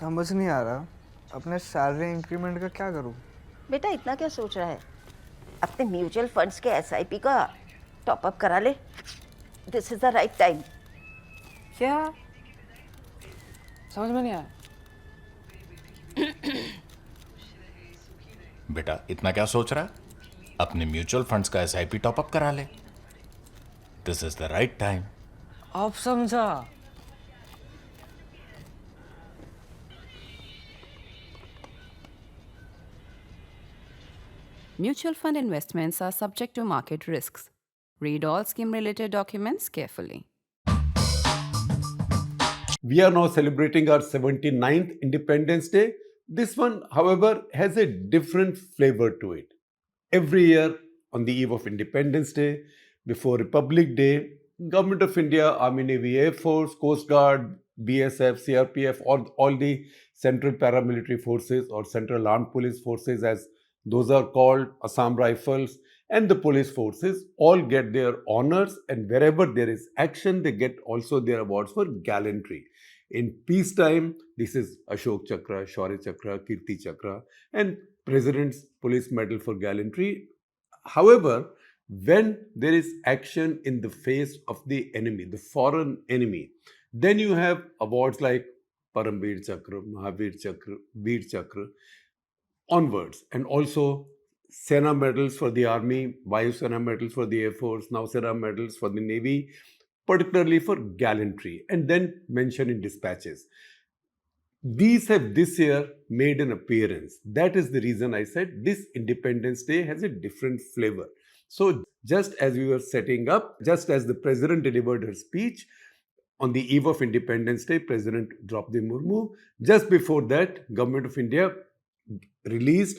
समझ नहीं आ रहा अपने सैलरी इंक्रीमेंट का क्या करूं। बेटा इतना क्या सोच रहा है? अपने म्यूचुअल फंड्स के एसआईपी का टॉप अप करा ले। This is the right time. क्या? समझ में नहीं आया। बेटा इतना क्या सोच रहा है? अपने म्यूचुअल फंड्स का एसआईपी टॉपअप करा ले। This is the right time. अब समझा। Mutual fund investments are subject to market risks. Read all scheme-related documents carefully. We are now celebrating our 79th Independence Day. This one, however, has a different flavor to it. Every year, on the eve of Independence Day, before Republic Day, Government of India, Army, Navy, Air Force, Coast Guard, BSF, CRPF, all the central paramilitary forces or central armed police forces, as those are called, Assam Rifles, and the police forces all get their honors, and wherever there is action, they get also their awards for gallantry. In peacetime, this is Ashok Chakra, Shaurya Chakra, Kirti Chakra, and President's Police Medal for gallantry. However, when there is action in the face of the enemy, the foreign enemy, then you have awards like Paramveer Chakra, Mahavir Chakra, Vir Chakra, onwards, and also Sena medals for the Army, Vayu Sena medals for the Air Force, Now Sena medals for the Navy, particularly for gallantry, and then mentioned in dispatches. These have this year made an appearance. That is the reason I said this Independence Day has a different flavor. So just as we were setting up, just as the President delivered her speech, on the eve of Independence Day, President Draupadi Murmu, just before that, Government of India released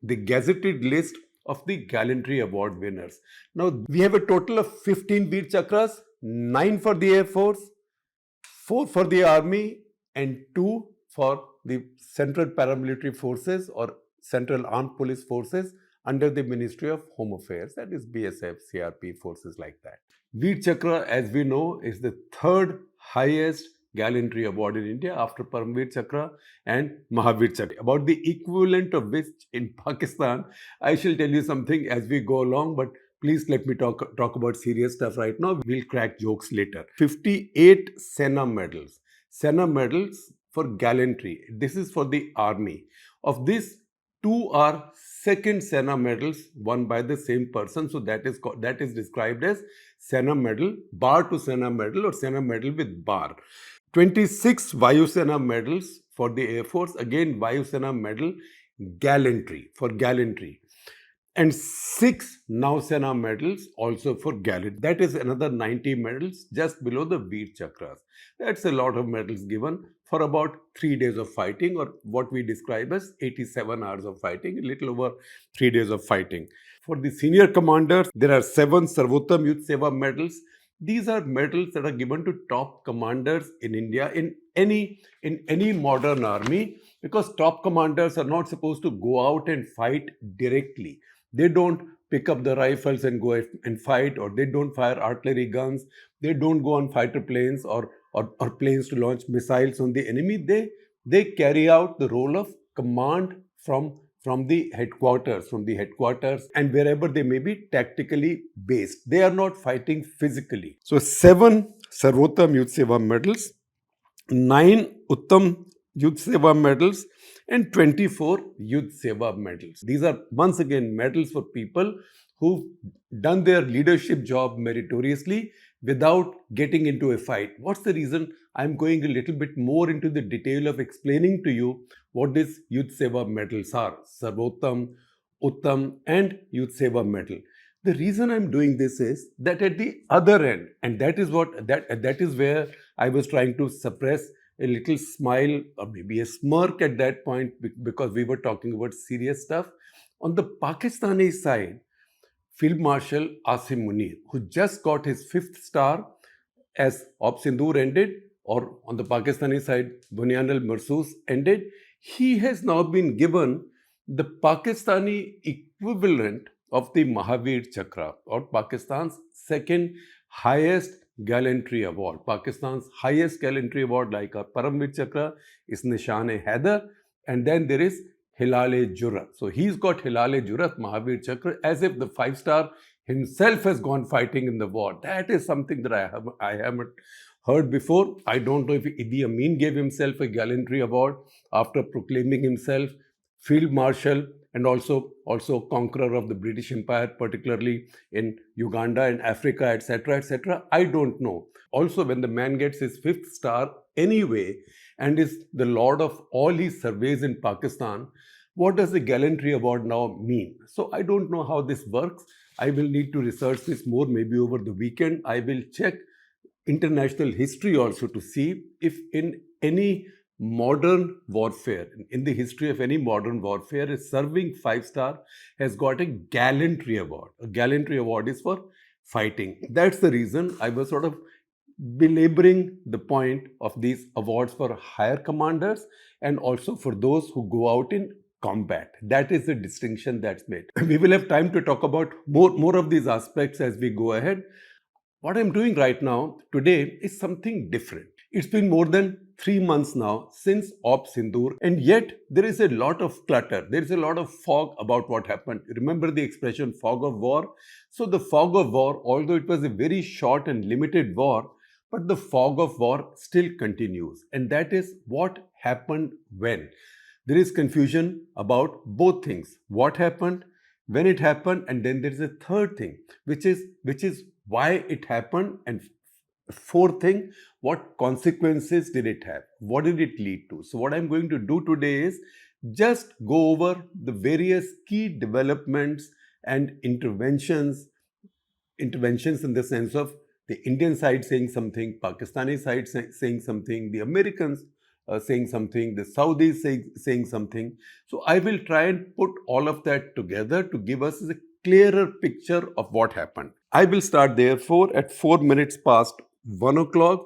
the gazetted list of the gallantry award winners. Now, we have a total of 15 Vir Chakras, 9 for the Air Force, 4 for the Army, and 2 for the Central Paramilitary Forces or Central Armed Police Forces under the Ministry of Home Affairs, that is BSF, CRP forces like that. Vir Chakra, as we know, is the third highest gallantry award in India after Paramveer Chakra and Mahavir Chakra. About the equivalent of which in Pakistan, I shall tell you something as we go along, but please let me talk about serious stuff right now. We'll crack jokes later. 58 Sena medals. Sena medals for gallantry. This is for the army. Of this, 2 are second Sena medals won by the same person. So that is described as Sena medal, bar to Sena medal or Sena medal with bar. 26 Vayu Sena medals for the Air Force. Again, Vayu Sena medal, gallantry, for gallantry. And 6 Now Sena medals also for gallantry. That is another 90 medals just below the Vir Chakras. That's a lot of medals given for about 3 days of fighting, or what we describe as 87 hours of fighting, a little over 3 days of fighting. For the senior commanders, there are 7 Sarvottam Yuddh Seva medals. These are medals that are given to top commanders in India in any modern army, because top commanders are not supposed to go out and fight directly. They don't pick up the rifles and go and fight, or they don't fire artillery guns. They don't go on fighter planes or planes to launch missiles on the enemy. They carry out the role of command from the headquarters, and wherever they may be tactically based. They are not fighting physically. So 7 Sarvottam Yuddh Seva medals, 9 Uttam Yuddh Seva medals, and 24 Yuddh Seva medals. These are once again medals for people who've done their leadership job meritoriously without getting into a fight. What's the reason I'm going a little bit more into the detail of explaining to you what these Yuddh Seva medals are? Sarvottam, Uttam, and Yuddh Seva medal. The reason I'm doing this is that at the other end, and that is where I was trying to suppress a little smile or maybe a smirk at that point, because we were talking about serious stuff. On the Pakistani side, Field Marshal Asim Munir, who just got his 5th star as Op Sindoor ended, or on the Pakistani side, Bunyan al-Marsus ended, he has now been given the Pakistani equivalent of the Mahavir Chakra, or Pakistan's second highest Gallantry Award. Pakistan's highest gallantry award, like our Vir Chakra, is Nishan-e-Haider. And then there is Hilal-e-Jurrat. So he's got Hilal-e-Jurrat, Mahavir Chakra, as if the 5-star himself has gone fighting in the war. That is something that I haven't heard before. I don't know if Idi Amin gave himself a gallantry award after proclaiming himself Field Marshal and also conqueror of the British Empire, particularly in Uganda and Africa, etc., etc. I don't know. Also, when the man gets his 5th star anyway and is the lord of all his surveys in Pakistan, what does the gallantry award now mean? So I don't know how this works. I will need to research this more maybe over the weekend. I will check international history also to see if in any modern warfare, in the history of any modern warfare, a serving 5-star has got a gallantry award. A gallantry award is for fighting. That's the reason I was sort of belaboring the point of these awards for higher commanders and also for those who go out in combat. That is the distinction that's made. We will have time to talk about more of these aspects as we go ahead. What I'm doing right now, today, is something different. It's been more than 3 months now since Op Sindoor, and yet there is a lot of clutter. There is a lot of fog about what happened. Remember the expression fog of war? So the fog of war, although it was a very short and limited war, but the fog of war still continues. And that is what happened when. There is confusion about both things. What happened, when it happened, and then there is a third thing, which is why it happened, and fourth thing, what consequences did it have? What did it lead to? So what I'm going to do today is just go over the various key developments and interventions in the sense of the Indian side saying something, Pakistani side saying something, the Americans saying something, the Saudis saying something. So I will try and put all of that together to give us a clearer picture of what happened. I will start therefore at 4 minutes past 1 o'clock,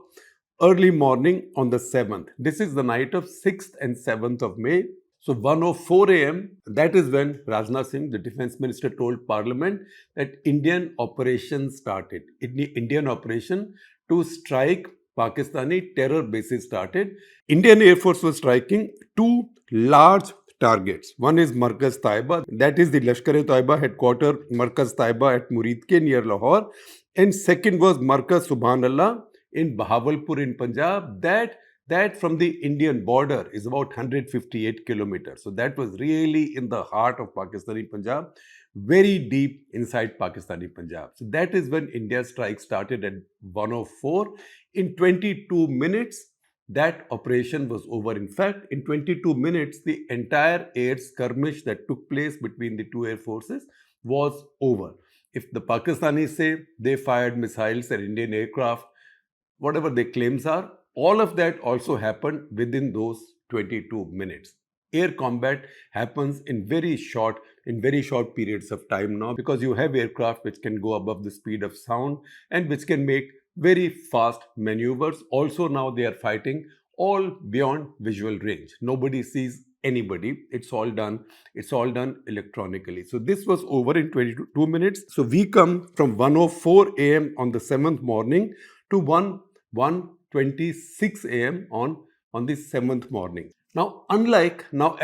early morning on the 7th. This is the night of 6th and 7th of May. So 1:04 a.m., that is when Rajnath Singh, the defense minister, told Parliament that Indian operation started. Indian operation to strike Pakistani terror bases started. Indian Air Force was striking 2 large targets. One is Markaz Taiba, that is the Lashkar-e-Taiba headquarter, Markaz Taiba at Muridke near Lahore. And second was Markaz Subhanallah in Bahawalpur in Punjab. That from the Indian border is about 158 kilometers. So that was really in the heart of Pakistani Punjab, very deep inside Pakistani Punjab. So that is when India's strike started at 1:04. In 22 minutes, that operation was over. In fact, in 22 minutes, the entire air skirmish that took place between the two air forces was over. If the Pakistanis say they fired missiles at Indian aircraft, whatever their claims are, all of that also happened within those 22 minutes. Air combat happens in very short periods of time now, because you have aircraft which can go above the speed of sound and which can make very fast maneuvers. Also now they are fighting all beyond visual range. Nobody sees anybody. It's all done electronically. So this was over in 22 minutes. So we come from 1:04 a.m. on the 7th morning to 1:26 a.m. on the 7th morning. Now,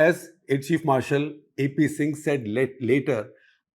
as Air Chief Marshal A.P. Singh said later,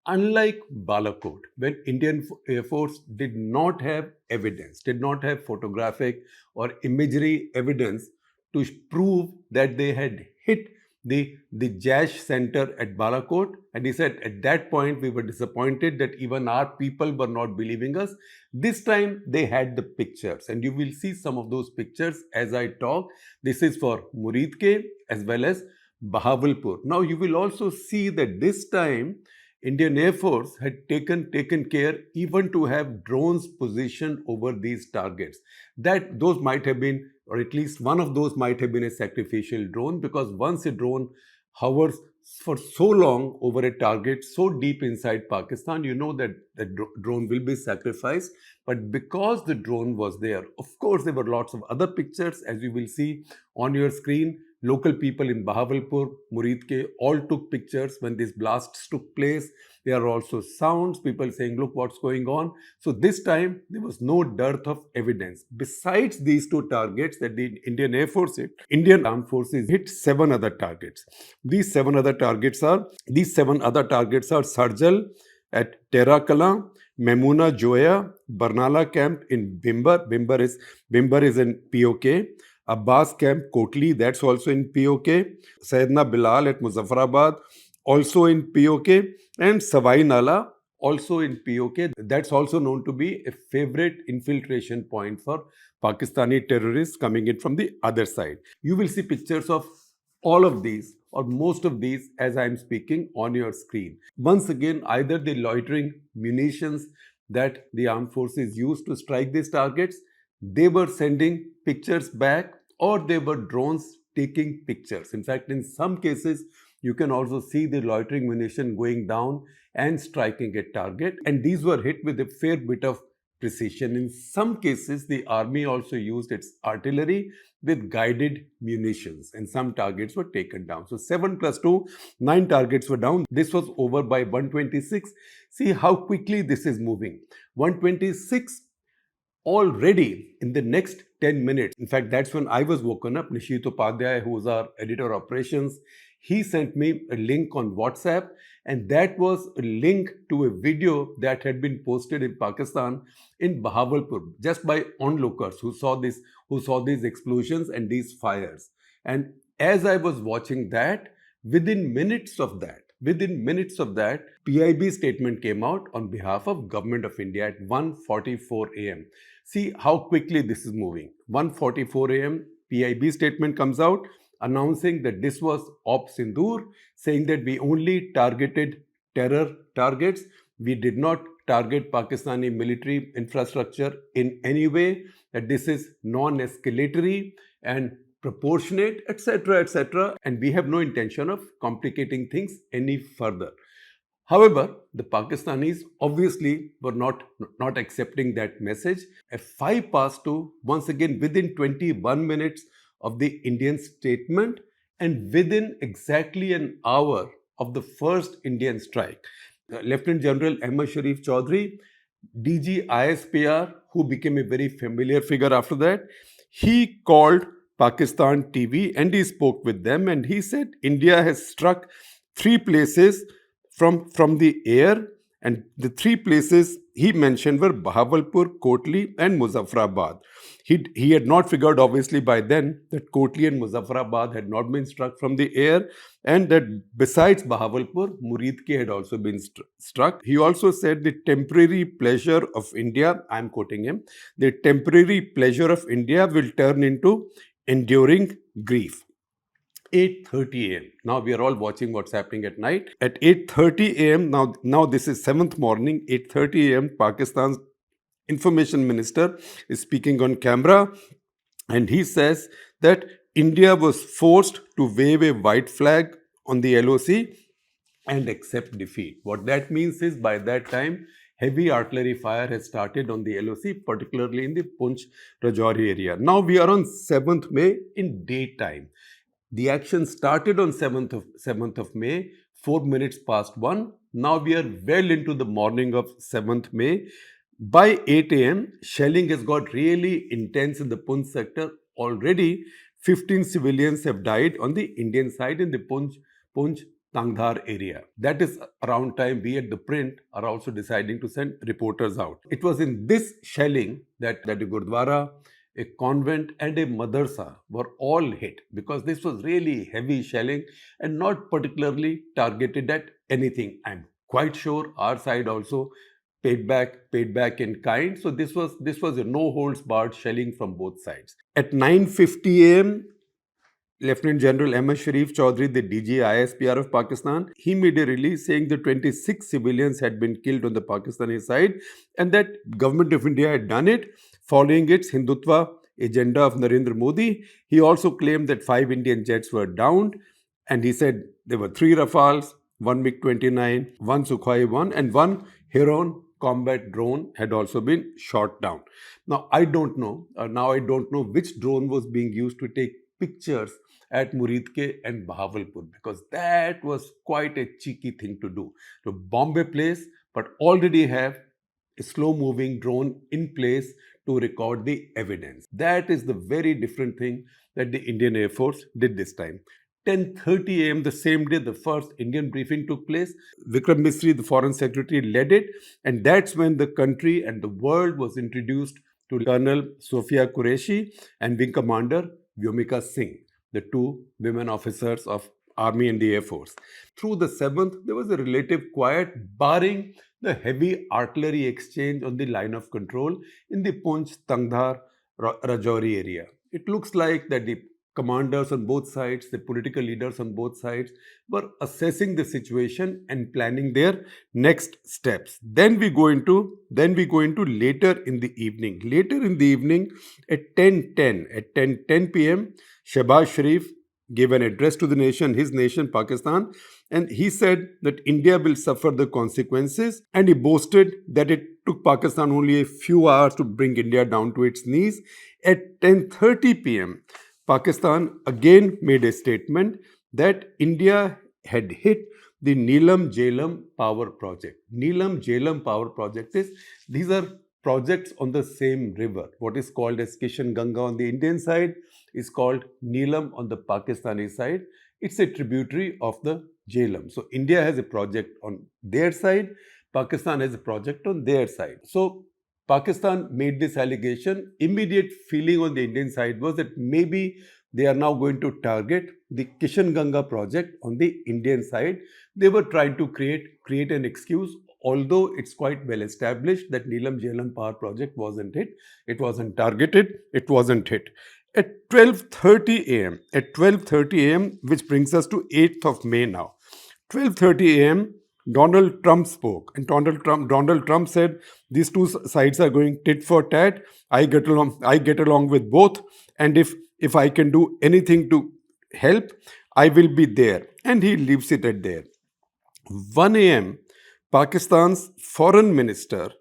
unlike Balakot, when Indian Air Force did not have evidence, did not have photographic or imagery evidence to prove that they had hit the Jash center at Balakot, and he said at that point we were disappointed that even our people were not believing us. This time they had the pictures, and you will see some of those pictures as I talk. This is for Muridke as well as Bahawalpur. Now you will also see that this time Indian Air Force had taken care even to have drones positioned over these targets. That those might have been, or at least one of those might have been, a sacrificial drone, because once a drone hovers for so long over a target so deep inside Pakistan, you know that the drone will be sacrificed. But because the drone was there, of course, there were lots of other pictures, as you will see on your screen. Local people in Bahawalpur, Muridke, all took pictures when these blasts took place. There are also sounds, people saying, look what's going on. So this time, there was no dearth of evidence. Besides these two targets that the Indian Air Force hit, Indian Armed Forces hit 7 other targets. These 7 other targets are Sarjal at Terrakala, Memuna Joya, Barnala camp in Bimbar. Bimbar is in POK. Abbas camp Kotli, that's also in POK. Sayyidina Bilal at Muzaffarabad, also in POK. And Savai Nala, also in POK. That's also known to be a favorite infiltration point for Pakistani terrorists coming in from the other side. You will see pictures of all of these or most of these as I'm speaking on your screen. Once again, either the loitering munitions that the armed forces used to strike these targets, they were sending pictures back, or they were drones taking pictures. In fact, in some cases, you can also see the loitering munition going down and striking a target. And these were hit with a fair bit of precision. In some cases, the army also used its artillery with guided munitions, and some targets were taken down. So 7 plus 2, 9 targets were down. This was over by 126. See how quickly this is moving. 126 already in the next 10 minutes. In fact, that's when I was woken up. Nishit Upadhyay, who was our editor operations, he sent me a link on WhatsApp, and that was a link to a video that had been posted in Pakistan in Bahawalpur just by onlookers who saw these explosions and these fires. And as I was watching that, within minutes of that, PIB statement came out on behalf of Government of India at 1:44 a.m. See how quickly this is moving. 1:44 a.m. PIB statement comes out announcing that this was Op Sindoor, saying that we only targeted terror targets. We did not target Pakistani military infrastructure in any way, that this is non-escalatory and proportionate, etc., etc. And we have no intention of complicating things any further. However, the Pakistanis obviously were not accepting that message. At 5 past 2, once again within 21 minutes of the Indian statement and within exactly an hour of the first Indian strike, Lieutenant General Ahmad Sharif Chaudhry, DG ISPR, who became a very familiar figure after that, he called Pakistan TV and he spoke with them, and he said India has struck 3 places from the air, and the 3 places he mentioned were Bahawalpur, Kotli and Muzaffarabad. He had not figured obviously by then that Kotli and Muzaffarabad had not been struck from the air, and that besides Bahawalpur, Muridke had also been struck. He also said the temporary pleasure of India, I'm quoting him, the temporary pleasure of India will turn into enduring grief. 8:30 a.m. Now we are all watching what's happening at night. At 8:30 a.m., now this is 7th morning, 8:30 a.m., Pakistan's information minister is speaking on camera, and he says that India was forced to wave a white flag on the LOC and accept defeat. What that means is by that time, heavy artillery fire has started on the LOC, particularly in the Punch Rajouri area. Now we are on 7th May in daytime. The action started on 7th of May, 4 minutes past 1. Now we are well into the morning of 7th May. By 8 a.m., shelling has got really intense in the Punch sector. Already, 15 civilians have died on the Indian side in the Punch Tangdhar area. That is around time we at ThePrint are also deciding to send reporters out. It was in this shelling that a Gurdwara, a convent and a madrasa were all hit, because this was really heavy shelling and not particularly targeted at anything. I'm quite sure our side also paid back in kind. So this was a no holds barred shelling from both sides. At 9:50 a.m., Lieutenant General Ahmad Sharif Chaudhry, the DG ISPR of Pakistan, he made a release saying that 26 civilians had been killed on the Pakistani side, and that Government of India had done it following its Hindutva agenda of Narendra Modi. He also claimed that 5 Indian jets were downed, and he said there were 3 Rafales, 1 MiG-29, 1 Sukhoi 1 and 1 Heron combat drone had also been shot down. Now I don't know which drone was being used to take pictures at Muridke and Bahawalpur, because that was quite a cheeky thing to do. To bomb a place, but already have a slow moving drone in place to record the evidence. That is the very different thing that the Indian Air Force did this time. 10:30 a.m. the same day, the first Indian briefing took place. Vikram Misri, the Foreign Secretary, led it, and that's when the country and the world was introduced to Colonel Sofia Qureshi and Wing Commander Vyomika Singh, the two women officers of Army and the Air Force. Through the 7th, there was a relative quiet, barring the heavy artillery exchange on the line of control in the Poonch, Tangdhar, Rajouri area. It looks like that the commanders on both sides, the political leaders on both sides, were assessing the situation and planning their next steps. Then we go into later in the evening. Later in the evening at 10:10 p.m., Shehbaz Sharif gave an address to the nation, his nation, Pakistan, and he said that India will suffer the consequences, and he boasted that it took Pakistan only a few hours to bring India down to its knees. At 10:30 p.m., Pakistan again made a statement that India had hit the Neelam Jhelum power project. Neelam Jhelum power project these are projects on the same river. What is called as Kishan Ganga on the Indian side is called Neelam on the Pakistani side. It's a tributary of the Jhelum. So India has a project on their side, Pakistan has a project on their side. So Pakistan made this allegation. Immediate feeling on the Indian side was that maybe they are now going to target the Kishan Ganga project on the Indian side. They were trying to create an excuse, although it's quite well established that Neelam Jhelum power project wasn't hit. It wasn't targeted. It wasn't hit. At 12:30 a.m., which brings us to 8th of May now. 12:30 a.m., Donald Trump spoke, and Donald Trump said these two sides are going tit for tat. I get along with both, and if I can do anything to help, I will be there. And he leaves it at there. 1 a.m., Pakistan's foreign minister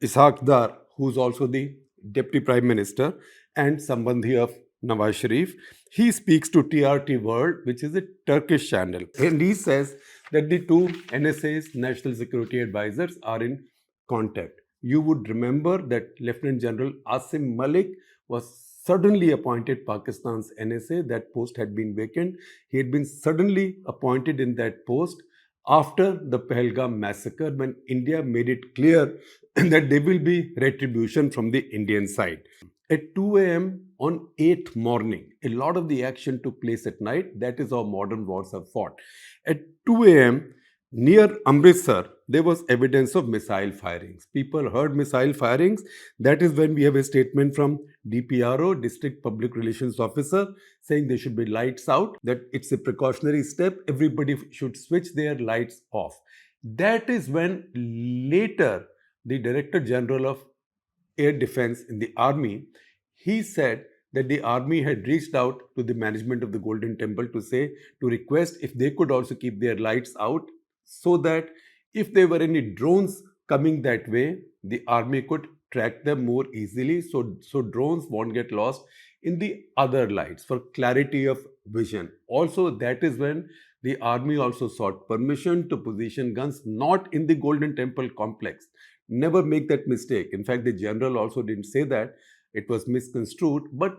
Ishaq Dar, who's also the deputy prime minister and Sambandhi of Nawaz Sharif, he speaks to TRT World, which is a Turkish channel, and he says that the two NSA's national security advisors are in contact. You would remember that Lieutenant General Asim Malik was suddenly appointed Pakistan's NSA. That post had been vacant. He had been suddenly appointed in that post after the Pahalgam massacre, when India made it clear that there will be retribution from the Indian side. At 2 a.m. on 8th morning, a lot of the action took place at night. That is how modern wars are fought. At 2 a.m., near Amritsar, there was evidence of missile firings. People heard missile firings. That is when we have a statement from DPRO, District Public Relations Officer, saying there should be lights out, that it's a precautionary step. Everybody should switch their lights off. That is when later the Director General of Air Defense in the Army, he said that the Army had reached out to the management of the Golden Temple to request if they could also keep their lights out, so that if there were any drones coming that way, the Army could track them more easily, so drones won't get lost in the other lights, for clarity of vision. Also, that is when the Army also sought permission to position guns not in the Golden Temple complex. Never make that mistake. In fact, the general also didn't say that. It was misconstrued, but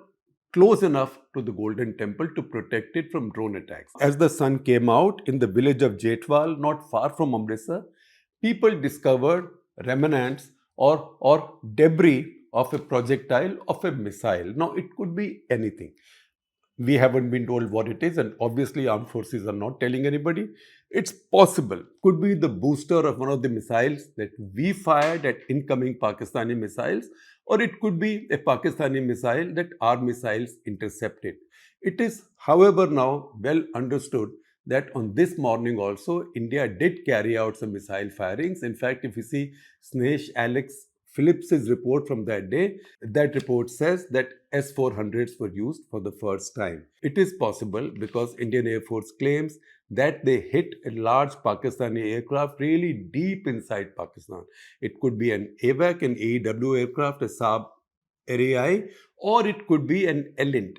close enough to the Golden Temple to protect it from drone attacks. As the sun came out in the village of Jetwal, not far from Amritsar, people discovered remnants or debris of a projectile, of a missile. Now, it could be anything. We haven't been told what it is, and obviously armed forces are not telling anybody. It's possible. Could be the booster of one of the missiles that we fired at incoming Pakistani missiles, or it could be a Pakistani missile that our missiles intercepted. It is, however, now well understood that on this morning also, India did carry out some missile firings. In fact, if you see Snesh Alex Phillips's report from that day, that report says that S-400s were used for the first time. It is possible because Indian Air Force claims that they hit a large Pakistani aircraft really deep inside Pakistan. It could be an AWAC, an AEW aircraft, a Saab RAI, or it could be an ELINT,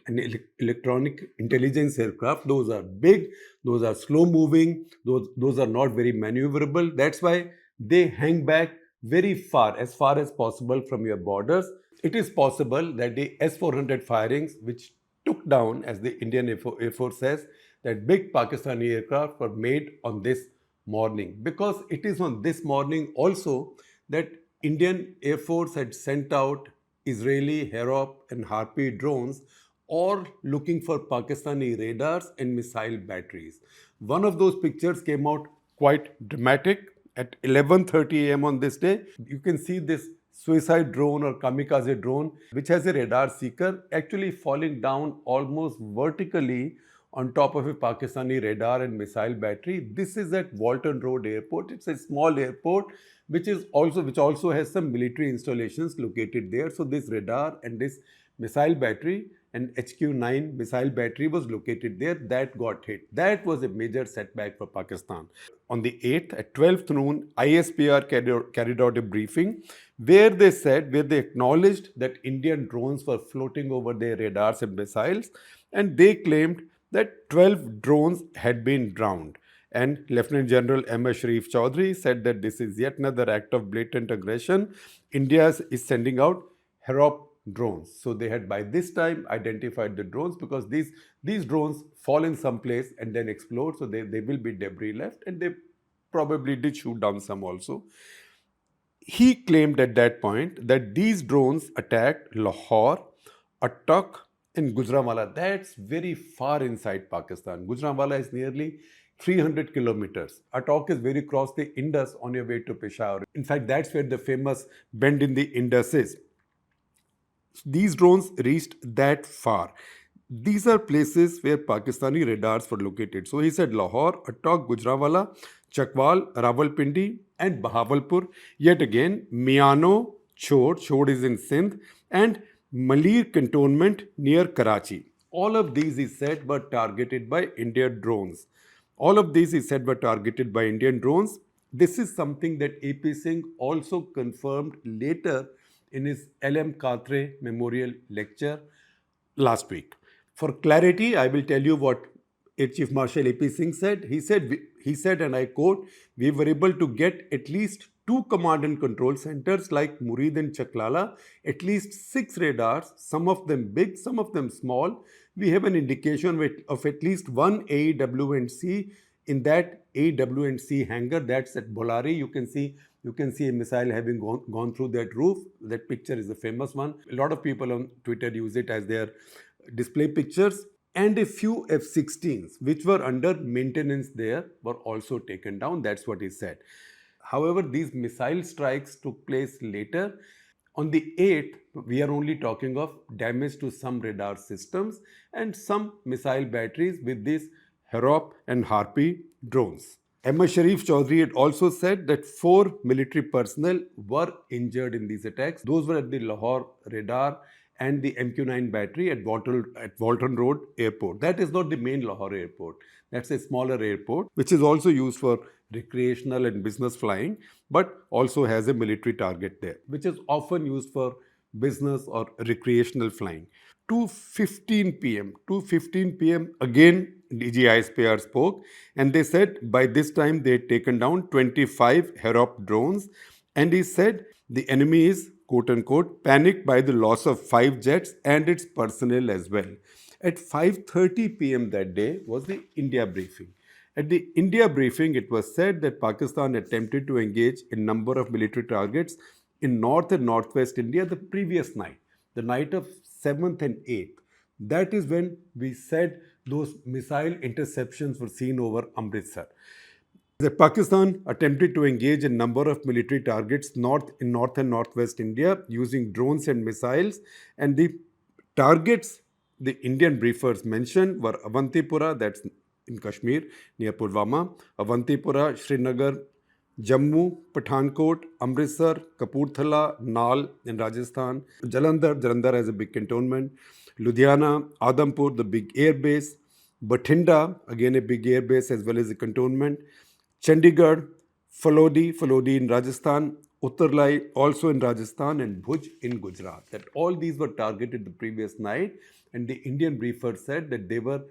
electronic intelligence aircraft. Those are big, those are slow moving, those are not very maneuverable. That's why they hang back very far as possible from your borders. It is possible that the S-400 firings, which took down, as the Indian Air Force says, that big Pakistani aircraft were made on this morning, because it is on this morning also that Indian Air Force had sent out Israeli Harop and Harpy drones, or looking for Pakistani radars and missile batteries. One of those pictures came out quite dramatic at 11:30 a.m. on this day. You can see this suicide drone or kamikaze drone, which has a radar seeker, actually falling down almost vertically on top of a Pakistani radar and missile battery. This is at Walton Road Airport. It's a small airport which also has some military installations located there. So this radar and this missile battery and HQ-9 missile battery was located there. That got hit. That was a major setback for Pakistan. On the 8th at 12th noon, ISPR carried out a briefing where they acknowledged that Indian drones were floating over their radars and missiles, and they claimed that 12 drones had been drowned. And Lieutenant General M.S. Sharif Chaudhry said that this is yet another act of blatant aggression. India is sending out Harop drones. So they had by this time identified the drones, because these drones fall in some place and then explode. So there will be debris left, and they probably did shoot down some also. He claimed at that point that these drones attacked Lahore, Attock, and Gujranwala. That's very far inside Pakistan. Gujranwala is nearly 300 kilometers. Attock is very across the Indus on your way to Peshawar. In fact, that's where the famous bend in the Indus is. These drones reached that far. These are places where Pakistani radars were located. So he said Lahore, Attock, Gujranwala, Chakwal, Rawalpindi, and Bahawalpur. Yet again, Miano, Chod is in Sindh, and Malir cantonment near Karachi. All of these, he said, were targeted by Indian drones. This is something that AP Singh also confirmed later in his L.M. Katre Memorial Lecture last week. For clarity, I will tell you what Air Chief Marshal AP Singh said. He said, and I quote, "We were able to get at least 2 command and control centers like Murid and Chaklala, at least 6 radars, some of them big, some of them small. We have an indication of at least 1 AW&C in that AW&C hangar. That's at Bolari. You can see a missile having gone through that roof. That picture is a famous one. A lot of people on Twitter use it as their display pictures. And a few F-16s, which were under maintenance there, were also taken down." That's what he said. However, these missile strikes took place later. On the 8th, we are only talking of damage to some radar systems and some missile batteries with these Harop and Harpy drones. M.S. Sharif Chaudhry had also said that 4 military personnel were injured in these attacks. Those were at the Lahore radar and the MQ-9 battery at Walton Road Airport. That is not the main Lahore airport. That's a smaller airport, which is also used for recreational and business flying, but also has a military target there, which is often used for business or recreational flying. 2:15 p.m. again, DG ISPR spoke, and they said by this time they had taken down 25 Harop drones, and he said the enemy is, quote unquote, panicked by the loss of 5 jets and its personnel as well. At 5:30 p.m. that day was the India briefing. At the India briefing, it was said that Pakistan attempted to engage a number of military targets in North and Northwest India the previous night, the night of 7th and 8th. That is when we said those missile interceptions were seen over Amritsar. The Pakistan attempted to engage a number of military targets in North and Northwest India using drones and missiles, and the targets the Indian briefers mentioned were Avantipura, that's in Kashmir, near Pulwama, Avantipura, Srinagar, Jammu, Pathankot, Amritsar, Kapurthala, Nal in Rajasthan, Jalandhar has a big cantonment, Ludhiana, Adampur, the big air base, Bathinda, again a big air base as well as a cantonment, Chandigarh, Falodi in Rajasthan, Uttarlai also in Rajasthan, and Bhuj in Gujarat. That all these were targeted the previous night, and the Indian briefer said that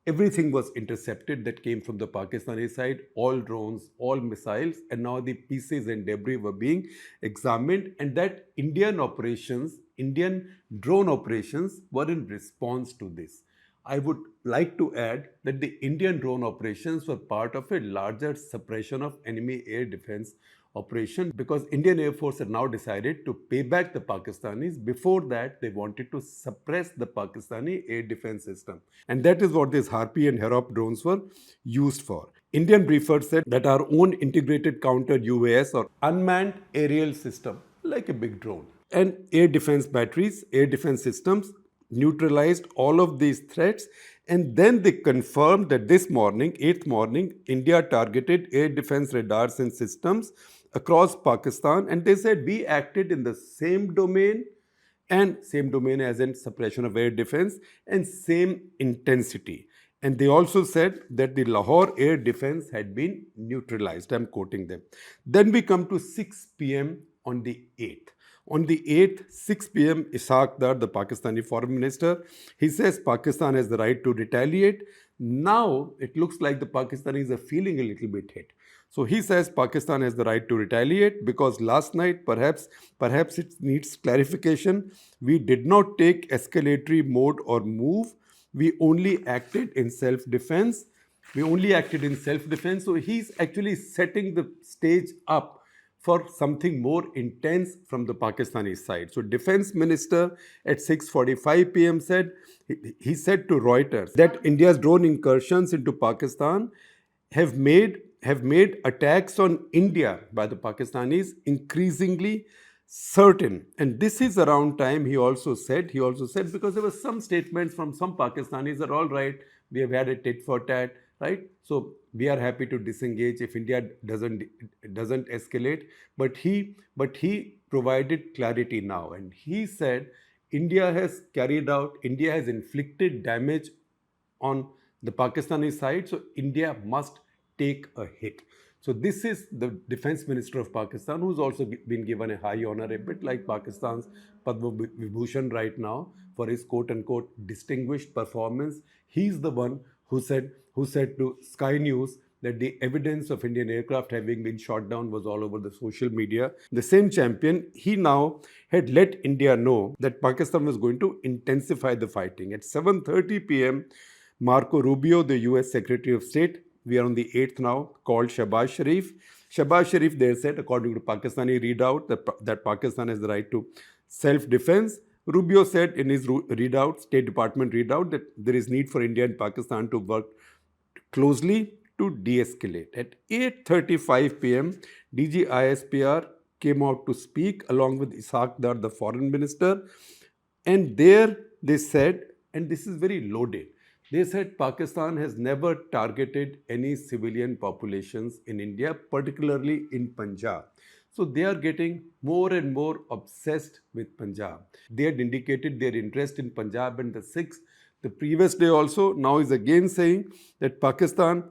everything was intercepted that came from the Pakistani side, all drones, all missiles, and now the pieces and debris were being examined, and that Indian drone operations were in response to this. I would like to add that the Indian drone operations were part of a larger suppression of enemy air defense operation, because Indian Air Force had now decided to pay back the Pakistanis. Before that, they wanted to suppress the Pakistani air defense system. And that is what these Harpy and Harop drones were used for. Indian briefers said that our own integrated counter UAS or unmanned aerial system, like a big drone, and air defense batteries, air defense systems neutralized all of these threats. And then they confirmed that this morning, 8th morning, India targeted air defense radars and systems across Pakistan, and they said we acted in the same domain as in suppression of air defense, and same intensity. And they also said that the Lahore air defense had been neutralized. I'm quoting them. Then we come to 6 p.m. on the 8th. On the 8th, 6 p.m., Ishaq Dar, the Pakistani foreign minister, he says Pakistan has the right to retaliate. Now, it looks like the Pakistanis are feeling a little bit hit. So he says Pakistan has the right to retaliate because last night, perhaps it needs clarification. We did not take escalatory mode or move. We only acted in self-defense. So he's actually setting the stage up for something more intense from the Pakistani side. So Defense Minister at 6:45 p.m. said, he said to Reuters that India's drone incursions into Pakistan have made attacks on India by the Pakistanis increasingly certain. And this is around time he also said, because there were some statements from some Pakistanis that all right, we have had a tit for tat, right? So we are happy to disengage if India doesn't escalate. But he provided clarity now, and he said India has inflicted damage on the Pakistani side, so India must take a hit. So this is the Defense Minister of Pakistan, who's also been given a high honor, a bit like Pakistan's Padma Vibhushan right now, for his quote-unquote distinguished performance. He's the one who said to Sky News that the evidence of Indian aircraft having been shot down was all over the social media. The same champion, he now had let India know that Pakistan was going to intensify the fighting. At 7:30 p.m., Marco Rubio, the US Secretary of State, we are on the 8th now, called Shahbaz Sharif. Shahbaz Sharif, they said, according to Pakistani readout, that Pakistan has the right to self-defense. Rubio said in his readout, State Department readout, that there is need for India and Pakistan to work closely to de-escalate. At 8:35 p.m., DG ISPR came out to speak along with Ishaq Dar, the foreign minister. And there they said, and this is very loaded, they said Pakistan has never targeted any civilian populations in India, particularly in Punjab. So they are getting more and more obsessed with Punjab. They had indicated their interest in Punjab and the Sikhs the previous day also. Now is again saying that Pakistan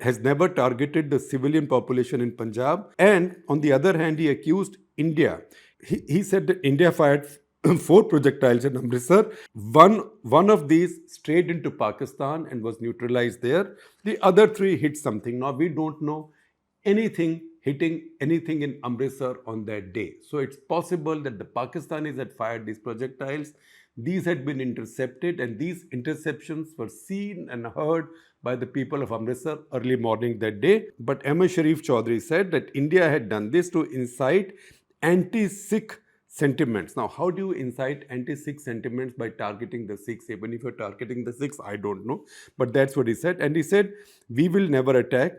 has never targeted the civilian population in Punjab. And on the other hand, he accused India. He said that India fired 4 projectiles in Amritsar. One of these strayed into Pakistan and was neutralized there. The other 3 hit something. Now we don't know anything hitting anything in Amritsar on that day. So it's possible that the Pakistanis had fired these projectiles. These had been intercepted, and these interceptions were seen and heard by the people of Amritsar early morning that day. But Ahmed Sharif Chaudhry said that India had done this to incite anti-Sikh sentiments. Now, how do you incite anti-Sikh sentiments? By targeting the Sikhs. Even if you're targeting the Sikhs, I don't know. But that's what he said. And he said, we will never attack,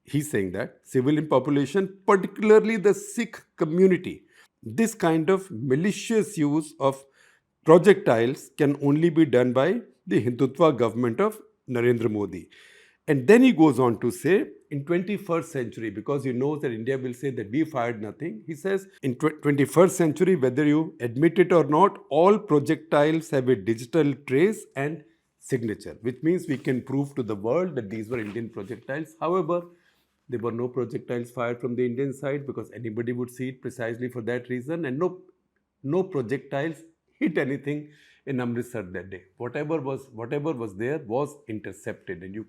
he's saying that, civilian population, particularly the Sikh community. This kind of malicious use of projectiles can only be done by the Hindutva government of Narendra Modi. And then he goes on to say, in 21st century, because he knows that India will say that we fired nothing, he says, in 21st century, whether you admit it or not, all projectiles have a digital trace and signature, which means we can prove to the world that these were Indian projectiles. However, There were no projectiles fired from the Indian side because anybody would see it precisely for that reason, and no projectiles hit anything in Amritsar that day. Whatever was there was intercepted, and you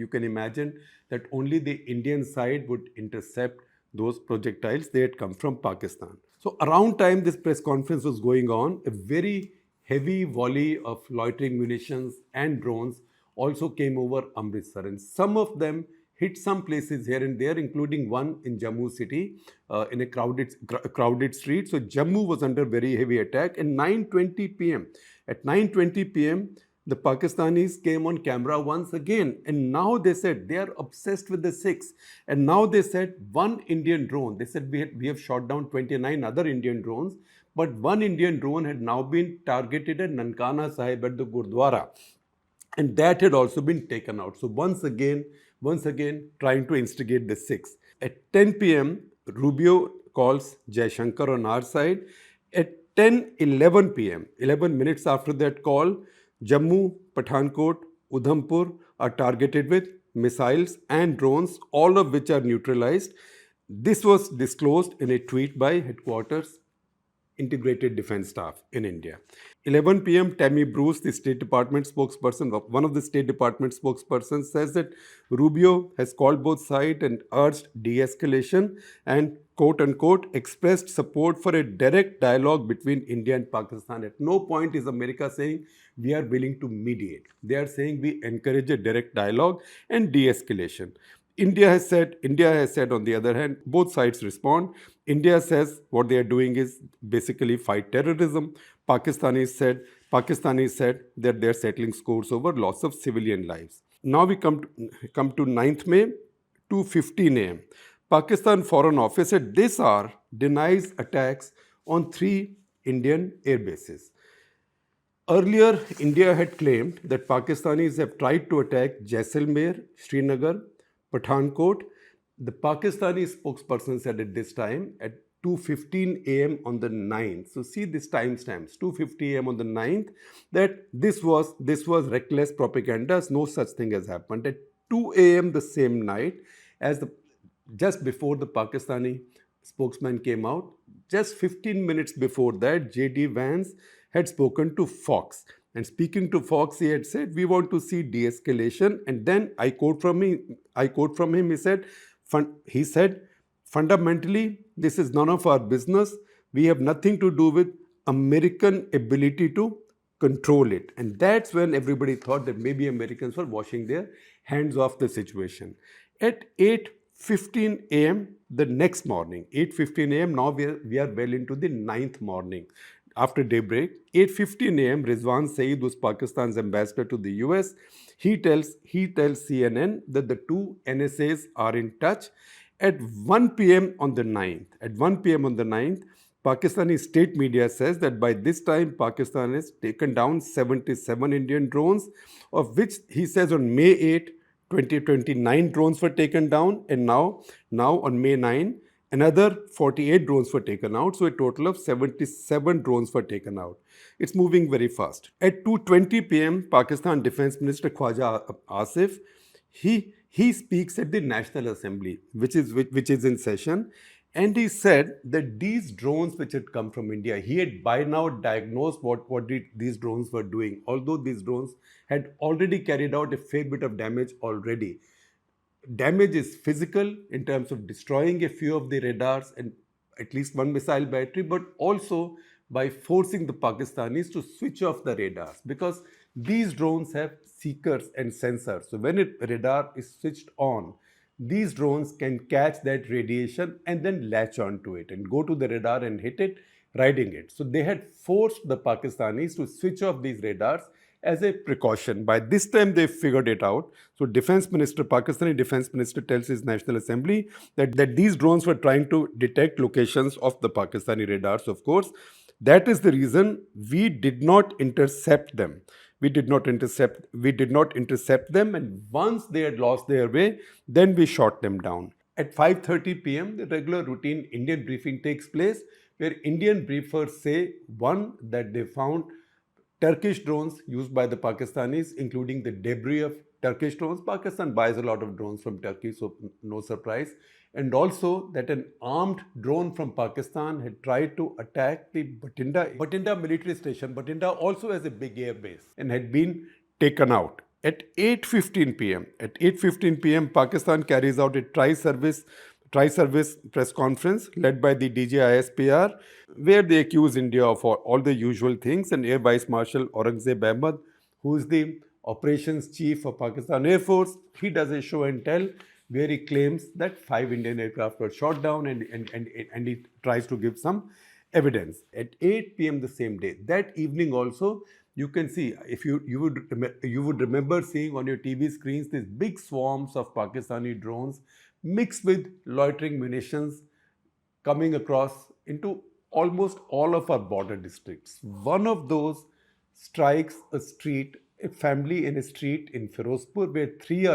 can imagine that only the Indian side would intercept those projectiles. They had come from Pakistan. So around time this press conference was going on, a very heavy volley of loitering munitions and drones also came over Amritsar, and some of them hit some places here and there, including one in Jammu city in a crowded street. So Jammu was under very heavy attack. And 9:20 p.m. At 9:20 p.m. the Pakistanis came on camera once again, and now they said they are obsessed with the Sikhs. And now they said one Indian drone. They said we have shot down 29 other Indian drones, but one Indian drone had now been targeted at Nankana Sahib at the Gurdwara, and that had also been taken out. So once again, trying to instigate the Sikhs. At 10 p.m., Rubio calls Jaishankar on our side. At 10:11 p.m., 11 minutes after that call, Jammu, Pathankot, Udhampur are targeted with missiles and drones, all of which are neutralized. This was disclosed in a tweet by headquarters Integrated Defense Staff in India. 11 p.m., Tammy Bruce, the State Department spokesperson, one of the State Department spokespersons, says that Rubio has called both sides and urged de-escalation and, quote unquote, expressed support for a direct dialogue between India and Pakistan. At no point is America saying we are willing to mediate. They are saying we encourage a direct dialogue and de-escalation. India has said, on the other hand, both sides respond. India says what they are doing is basically fight terrorism. Pakistani said that they are settling scores over loss of civilian lives. Now we come to 9th May, 2:15 a.m. Pakistan Foreign Office at this hour denies attacks on 3 Indian air bases. Earlier, India had claimed that Pakistanis have tried to attack Jaisalmer, Srinagar, Pathankot. The Pakistani spokesperson said at this time at 2:15 a.m. on the 9th. So see this timestamps, 2:50 a.m. on the 9th, that this was reckless propaganda. No such thing has happened. At 2 a.m. the same night, just before the Pakistani spokesman came out, just 15 minutes before that, J.D. Vance had spoken to Fox. And speaking to Fox, he had said, we want to see de-escalation. And then I quote from him, he said, fundamentally, this is none of our business. We have nothing to do with American ability to control it. And that's when everybody thought that maybe Americans were washing their hands off the situation. At 8:15 a.m. the next morning, 8:15 a.m., now we are well into the 9th morning. After daybreak, 8:15 a.m., Rizwan Saeed was Pakistan's ambassador to the US. He tells CNN that the two NSAs are in touch. At 1 p.m. on the 9th, Pakistani state media says that by this time, Pakistan has taken down 77 Indian drones, of which he says on May 8, 2029 drones were taken down, and now on May 9, another 48 drones were taken out, so a total of 77 drones were taken out. It's moving very fast. At 2:20 p.m., Pakistan Defense Minister Khwaja Asif, he speaks at the National Assembly, which is in session, and he said that these drones which had come from India, he had by now diagnosed what these drones were doing, although these drones had already carried out a fair bit of damage already. Damage is physical in terms of destroying a few of the radars and at least one missile battery, but also by forcing the Pakistanis to switch off the radars, because these drones have seekers and sensors. So when a radar is switched on, these drones can catch that radiation and then latch onto it and go to the radar and hit it, riding it. So they had forced the Pakistanis to switch off these radars as a precaution. By this time, they figured it out. So Pakistani Defense Minister tells his National Assembly that these drones were trying to detect locations of the Pakistani radars, of course. That is the reason we did not intercept them. We did not intercept them, and once they had lost their way, then we shot them down. At 5:30 p.m., the regular routine Indian briefing takes place, where Indian briefers say, one, that they found Turkish drones used by the Pakistanis, including the debris of Turkish drones. Pakistan buys a lot of drones from Turkey, so no surprise. And also that an armed drone from Pakistan had tried to attack the Batinda military station. Batinda also has a big air base and had been taken out. At 8:15 p.m., Pakistan carries out a tri-service press conference led by the DGISPR, where they accuse India of all the usual things. And Air Vice Marshal Aurangzeb Ahmed, who is the operations chief of Pakistan Air Force, he does a show and tell where he claims that 5 Indian aircraft were shot down, and he tries to give some evidence. At 8 p.m. the same day, that evening also, you can see, if you would remember seeing on your TV screens these big swarms of Pakistani drones mixed with loitering munitions coming across into almost all of our border districts. One of those strikes a family in a street in Firozpur, where three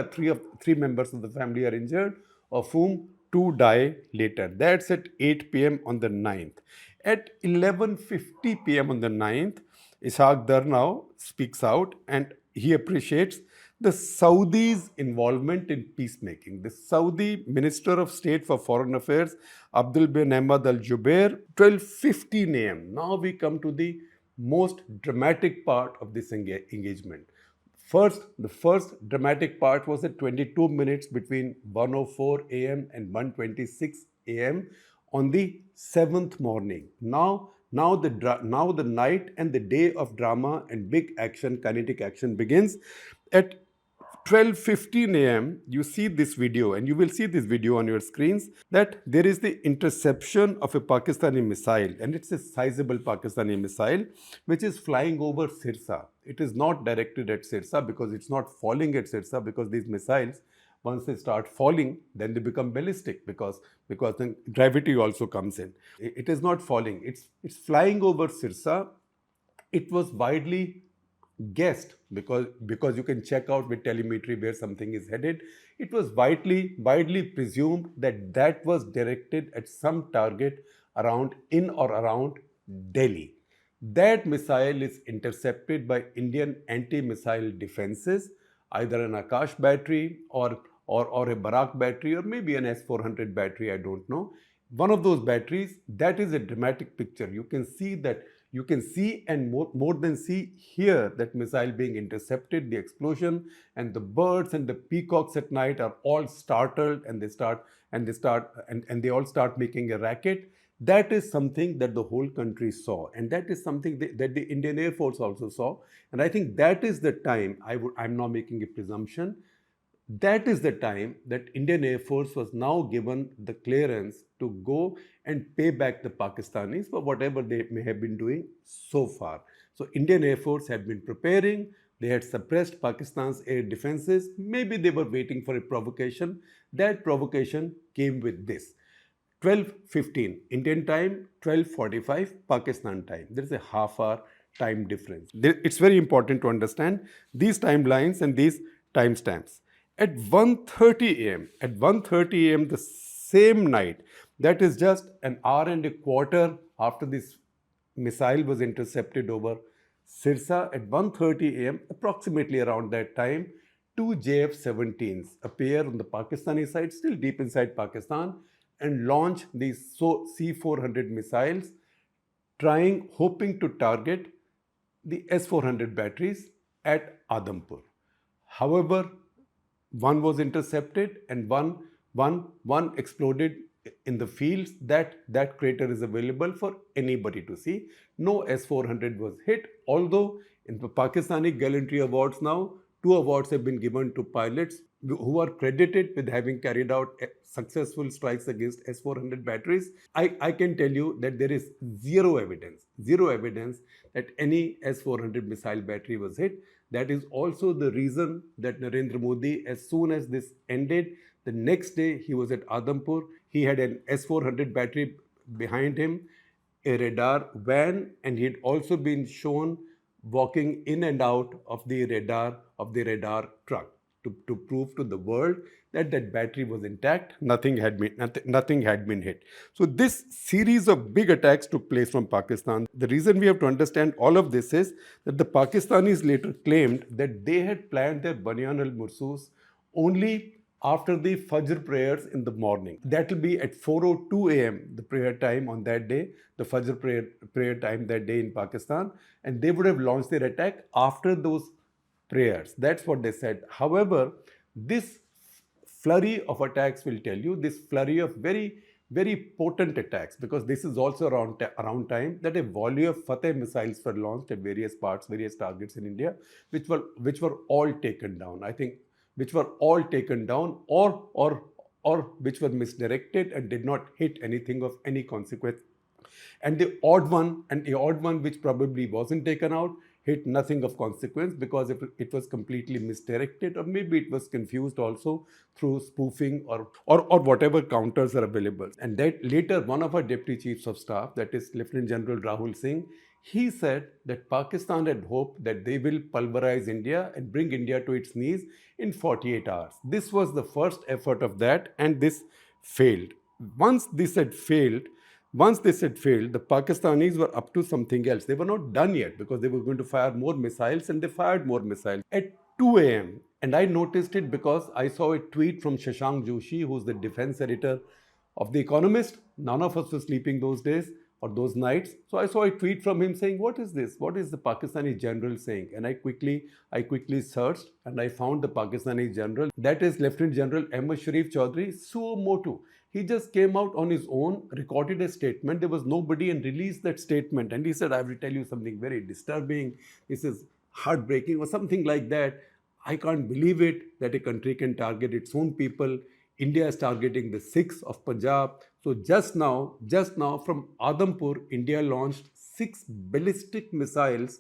members of the family are injured, of whom 2 die later. That's at 8 p.m. on the 9th. At 11:50 p.m. on the 9th, Ishaq Dar now speaks out, and he appreciates the Saudis' involvement in peacemaking. The Saudi Minister of State for Foreign Affairs, Abdul bin Ahmad Al Jubair, 12:15 a.m. Now we come to the most dramatic part of this engagement. The first dramatic part was at 22 minutes between 1:04 a.m. and 1:26 a.m. on the 7th morning. Now the night and the day of drama and big action, kinetic action begins. At 12:15 a.m., you see this video, and you will see this video on your screens, that there is the interception of a Pakistani missile, and it's a sizable Pakistani missile which is flying over Sirsa. It is not directed at Sirsa because it's not falling at Sirsa, because these missiles, once they start falling, then they become ballistic because then gravity also comes in. It is not falling. It's flying over Sirsa. It was widely guessed, because you can check out with telemetry where something is headed. It was widely presumed that was directed at some target in or around Delhi. That missile is intercepted by Indian anti-missile defenses, either an Akash battery or a Barak battery, or maybe an S-400 battery, I don't know. One of those batteries. That is a dramatic picture. You can see and more than see, hear that missile being intercepted, the explosion, and the birds and the peacocks at night are all startled, and they all start making a racket. That is something that the whole country saw, and that is something that the Indian Air Force also saw. And I think that is the time, I'm now making a presumption, that is the time that Indian Air Force was now given the clearance to go and pay back the Pakistanis for whatever they may have been doing so far. So Indian Air Force had been preparing. They had suppressed Pakistan's air defenses. Maybe they were waiting for a provocation. That provocation came with this. 12:15 Indian time, 12:45 Pakistan time. There is a half-hour time difference. It's very important to understand these timelines and these timestamps. At 1:30 a.m. the same night, that is just an hour and a quarter after this missile was intercepted over Sirsa, at 1:30 a.m., approximately around that time, 2 JF-17s appear on the Pakistani side, still deep inside Pakistan, and launch these C-400 missiles, hoping to target the S-400 batteries at Adampur. However, one was intercepted and one exploded in the fields. That crater is available for anybody to see. No S-400 was hit, although in the Pakistani gallantry awards now, 2 awards have been given to pilots who are credited with having carried out successful strikes against S-400 batteries. I can tell you that there is zero evidence that any S-400 missile battery was hit. That is also the reason that Narendra Modi, as soon as this ended, the next day he was at Adampur. He had an S-400 battery behind him, a radar van, and he had also been shown walking in and out of the radar truck. to prove to the world that that battery was intact, nothing had been hit. So this series of big attacks took place from Pakistan. The reason we have to understand all of this is that the Pakistanis later claimed that they had planned their Banyan al-Mursus only after the Fajr prayers in the morning. That will be at 4:02 a.m., the prayer time on that day, the Fajr prayer time that day in Pakistan, and they would have launched their attack after those prayers. That's what they said. However, this flurry of attacks will tell you, this flurry of very, very potent attacks, because this is also around time that a volley of Fateh missiles were launched at various targets in India, which were all taken down. I think which were all taken down or which were misdirected and did not hit anything of any consequence. And the odd one which probably wasn't taken out hit nothing of consequence because it was completely misdirected, or maybe it was confused also through spoofing or whatever counters are available. And that later one of our deputy chiefs of staff, that is Lieutenant General Rahul Singh, he said that Pakistan had hoped that they will pulverize India and bring India to its knees in 48 hours. This was the first effort of that, and this failed. Once this had failed, the Pakistanis were up to something else. They were not done yet because they were going to fire more missiles, and they fired more missiles at 2 a.m. And I noticed it because I saw a tweet from Shashank Joshi, who's the defense editor of The Economist. None of us were sleeping those days or those nights. So I saw a tweet from him saying, what is this? What is the Pakistani general saying? And I quickly searched and I found the Pakistani general. That is Lieutenant General Ahmad Sharif Chaudhry, suo motu. He just came out on his own, recorded a statement. There was nobody, and released that statement. And he said, I will tell you something very disturbing. This is heartbreaking or something like that. I can't believe it that a country can target its own people. India is targeting the Sikhs of Punjab. So just now from Adhampur, India launched 6 ballistic missiles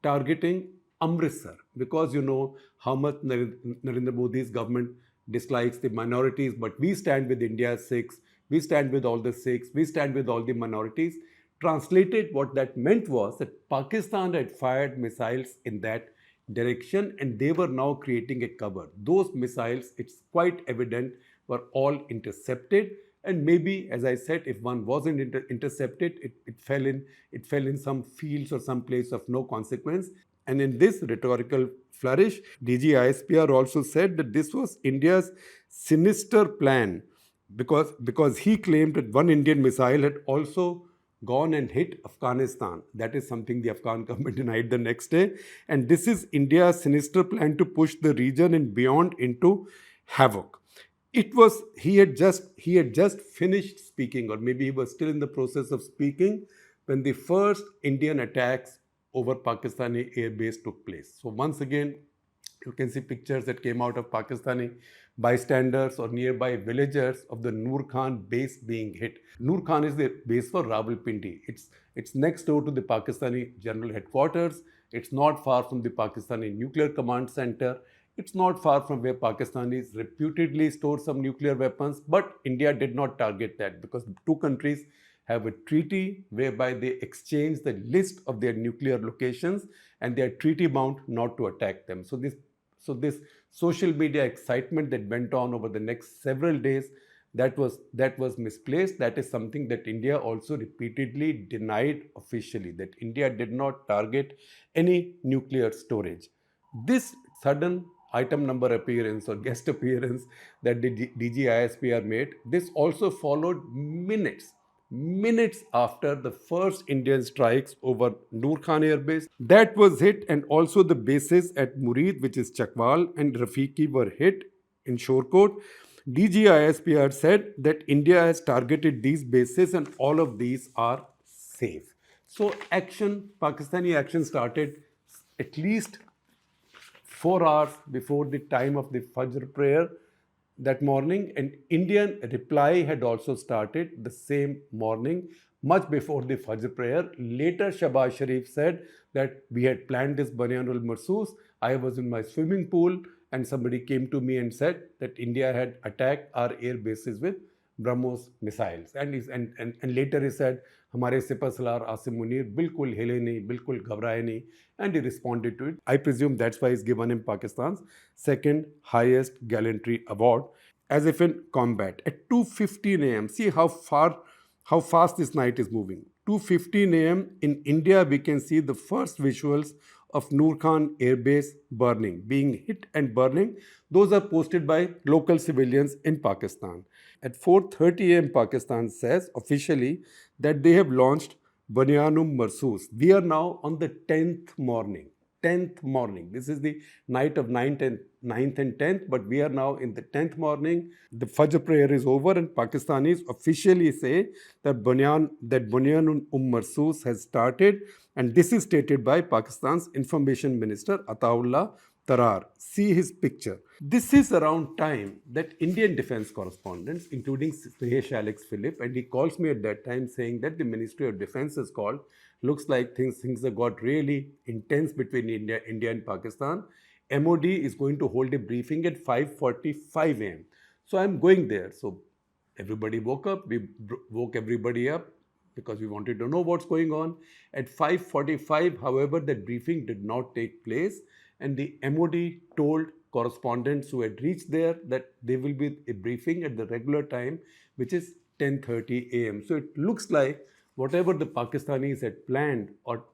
targeting Amritsar, because you know how much Narendra Modi's government dislikes the minorities, but we stand with India's Sikhs, we stand with all the Sikhs, we stand with all the minorities. Translated, what that meant was that Pakistan had fired missiles in that direction, and they were now creating a cover. Those missiles, it's quite evident, were all intercepted, and maybe, as I said, if one wasn't intercepted, it fell in some fields or some place of no consequence. And in this rhetorical flourish, DG ISPR also said that this was India's sinister plan, because he claimed that one Indian missile had also gone and hit Afghanistan. That is something the Afghan government denied the next day. And this is India's sinister plan to push the region and beyond into havoc. He had just finished speaking, or maybe he was still in the process of speaking, when the first Indian attacks over Pakistani airbase took place. So once again, you can see pictures that came out of Pakistani bystanders or nearby villagers of the Noor Khan base being hit. Noor Khan is the base for Rawalpindi. It's next door to the Pakistani general headquarters. It's not far from the Pakistani nuclear command center. It's not far from where Pakistanis reputedly store some nuclear weapons, but India did not target that because the two countries have a treaty whereby they exchange the list of their nuclear locations, and they are treaty bound not to attack them. So this social media excitement that went on over the next several days, that was misplaced. That is something that India also repeatedly denied officially, that India did not target any nuclear storage. This sudden item number appearance or guest appearance that the DG ISPR made, this also followed minutes after the first Indian strikes over Noor Khan Air Base. That was hit, and also the bases at Murid, which is Chakwal, and Rafiki were hit in Shorecourt. DG ISPR said that India has targeted these bases and all of these are safe. So Pakistani action started at least 4 hours before the time of the Fajr prayer that morning, and Indian reply had also started the same morning, much before the Fajr prayer. Later, Shahbaz Sharif said that we had planned this Banyan al-Marsus. I was in my swimming pool and somebody came to me and said that India had attacked our air bases with BrahMos missiles. And later he said, हमारे सिपह सलार आसिम मुनीर बिल्कुल हिले नहीं, बिल्कुल घबराए नहीं, and he responded to it. I presume that's why he's given him Pakistan's second highest gallantry award, as if in combat. At 2:15 a.m., see how fast this night is moving. 2:15 a.m. in India, we can see the first visuals of Noor Khan Air Base burning, being hit and burning. Those are posted by local civilians in Pakistan. At 4:30 a.m., Pakistan says officially that they have launched Banyanum Marsoos. We are now on the 10th morning. 10th morning. This is the night of 9th and 10th, but we are now in the 10th morning. The Fajr prayer is over, and Pakistanis officially say that Banyanum Marsoos has started, and this is stated by Pakistan's Information Minister Ataullah Tarar. See his picture. This is around time that Indian defense correspondents, including Snehesh Alex Philip, and he calls me at that time saying that the Ministry of Defense has called. Looks like things have got really intense between India and Pakistan. MOD is going to hold a briefing at 5:45 a.m. So I'm going there. So everybody woke up. We woke everybody up because we wanted to know what's going on. At 5:45, however, that briefing did not take place, and the MOD told correspondents who had reached there that there will be a briefing at the regular time, which is 10:30 a.m. So it looks like whatever the Pakistanis had planned or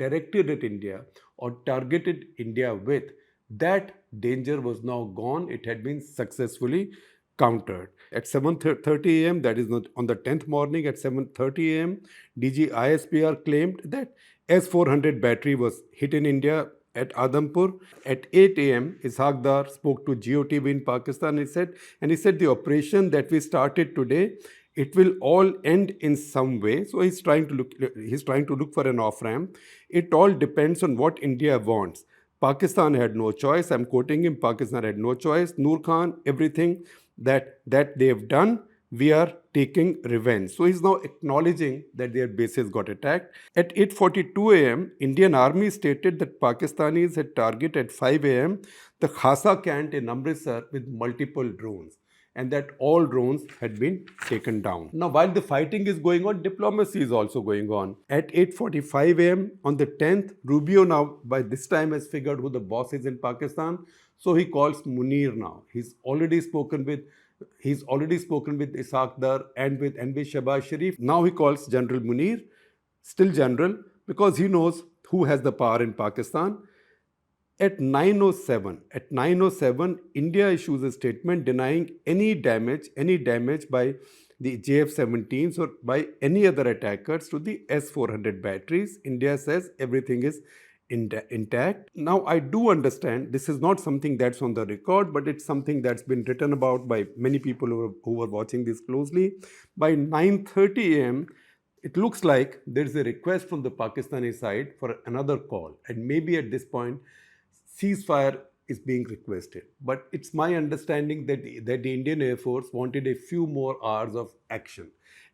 directed at India or targeted India with, that danger was now gone. It had been successfully countered. At 7:30 a.m., that is not on the 10th morning, at 7:30 a.m., DG ISPR claimed that S-400 battery was hit in India at Adampur. At 8 a.m., Ishaq Dar spoke to GOTV in Pakistan. He said the operation that we started today, it will all end in some way. So he's trying to look for an off-ramp. It all depends on what India wants. Pakistan had no choice. I'm quoting him. Pakistan had no choice. Noor Khan, everything that they have done, we are taking revenge. So he's now acknowledging that their bases got attacked. At 8:42 a.m., Indian Army stated that Pakistanis had targeted at 5 a.m. the Khasa camp in Amritsar with multiple drones, and that all drones had been taken down. Now, while the fighting is going on, diplomacy is also going on. At 8:45 a.m. on the 10th, Rubio now by this time has figured who the boss is in Pakistan, so he calls Munir now. He's already spoken with Ishaq Dar and with Shahbaz Sharif. Now he calls General Munir, still General, because he knows who has the power in Pakistan. At 9:07, India issues a statement denying any damage by the JF-17s or by any other attackers to the S-400 batteries. India says everything is intact. Now, I do understand this is not something that's on the record, but it's something that's been written about by many people who were watching this closely. By 9:30 a.m., it looks like there's a request from the Pakistani side for another call, and maybe at this point, ceasefire is being requested. But it's my understanding that the Indian Air Force wanted a few more hours of action.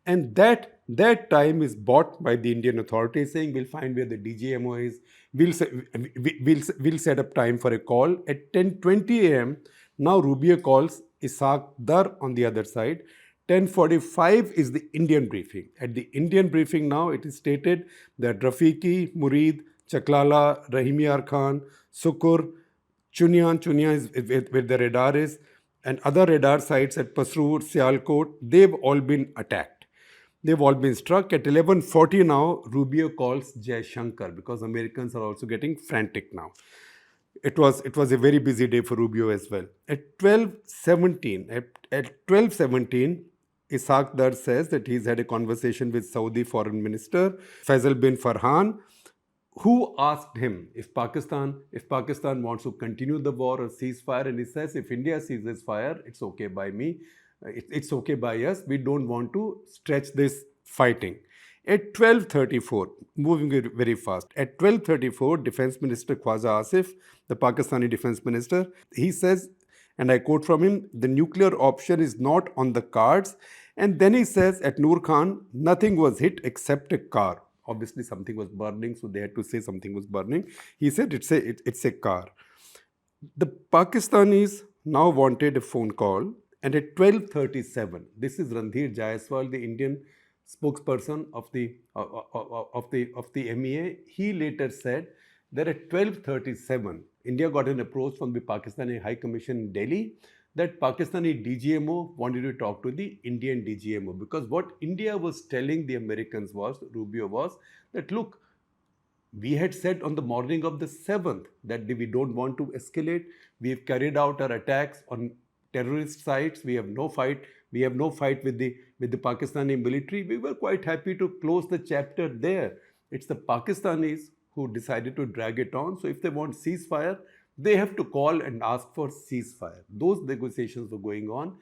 And that time is bought by the Indian authorities, saying we'll find where the DGMO is. We'll set up time for a call. At 10:20 a.m., now Rubio calls Ishaq Dar on the other side. 10:45 is the Indian briefing. At the Indian briefing now, it is stated that Rafiqi, Murid, Chaklala, Rahim Yar Khan, Sukur, Chunya is where the radar is, and other radar sites at Pasroor, Sialkot, they've all been attacked. They've all been struck. At 11:40 now, Rubio calls Jai Shankar because Americans are also getting frantic now. It was a very busy day for Rubio as well. At 12:17, Ishaq Dar says that he's had a conversation with Saudi Foreign Minister Faisal bin Farhan, who asked him if Pakistan wants to continue the war or ceasefire, and he says if India ceases fire, it's okay by me. It's okay by us. We don't want to stretch this fighting. At 12:34, moving very fast, at 12:34, Defense Minister Khwaja Asif, the Pakistani Defense Minister, he says, and I quote from him, the nuclear option is not on the cards. And then he says at Noor Khan, nothing was hit except a car. Obviously, something was burning, so they had to say something was burning. He said it's a car. The Pakistanis now wanted a phone call, and at 12:37, this is Randhir Jaiswal, the Indian spokesperson of the MEA, he later said that at 12:37, India got an approach from the Pakistani High Commission in Delhi that Pakistani DGMO wanted to talk to the Indian DGMO, because what India was telling the Americans was, Rubio was, that look, we had said on the morning of the 7th that we don't want to escalate. We have carried out our attacks on terrorist sites. We have no fight. We have no fight with the Pakistani military. We were quite happy to close the chapter there. It's the Pakistanis who decided to drag it on. So if they want ceasefire, they have to call and ask for ceasefire. Those negotiations were going on.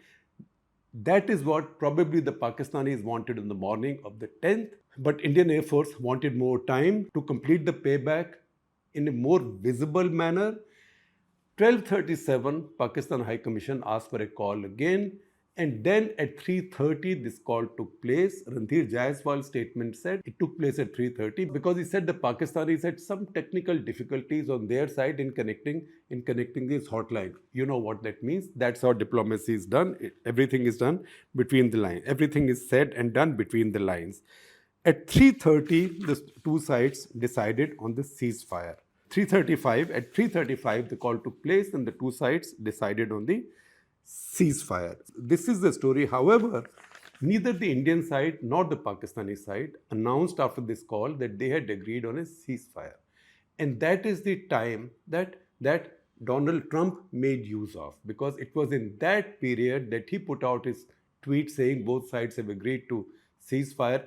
That is what probably the Pakistanis wanted in the morning of the 10th. But Indian Air Force wanted more time to complete the payback in a more visible manner. 12:37, Pakistan High Commission asked for a call again. And then at 3:30, this call took place. Ranveer Jaiswal's statement said it took place at 3:30 because he said the Pakistanis had some technical difficulties on their side in connecting this hotline. You know what that means. That's how diplomacy is done. Everything is done between the lines. Everything is said and done between the lines. At 3:30, the two sides decided on the ceasefire. At 3:35, the call took place and the two sides decided on the ceasefire. This is the story. However, neither the Indian side nor the Pakistani side announced after this call that they had agreed on a ceasefire. And that is the time that Donald Trump made use of, because it was in that period that he put out his tweet saying both sides have agreed to ceasefire,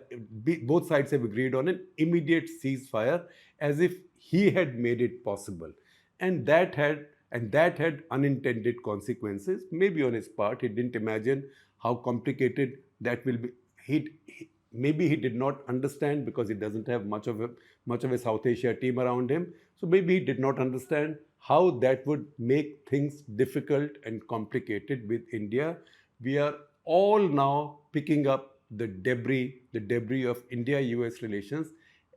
both sides have agreed on an immediate ceasefire, as if he had made it possible. And that had unintended consequences. Maybe on his part, he didn't imagine how complicated that will be. Maybe he did not understand because he doesn't have much of a South Asia team around him. So maybe he did not understand how that would make things difficult and complicated with India. We are all now picking up the debris of India-US relations,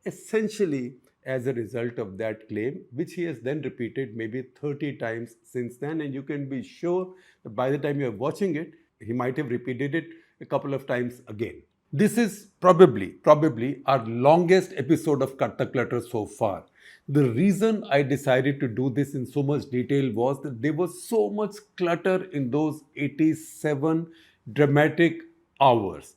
essentially as a result of that claim, which he has then repeated maybe 30 times since then. And you can be sure that by the time you're watching it, he might have repeated it a couple of times again. This is probably our longest episode of Cut the Clutter so far. The reason I decided to do this in so much detail was that there was so much clutter in those 87 dramatic hours.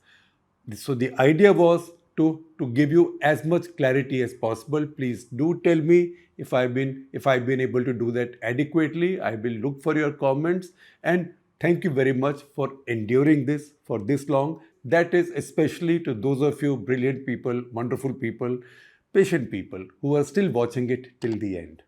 So the idea was to give you as much clarity as possible. Please do tell me if I've been able to do that adequately. I will look for your comments, and thank you very much for enduring this for this long. That is especially to those of you brilliant people, wonderful people, patient people who are still watching it till the end.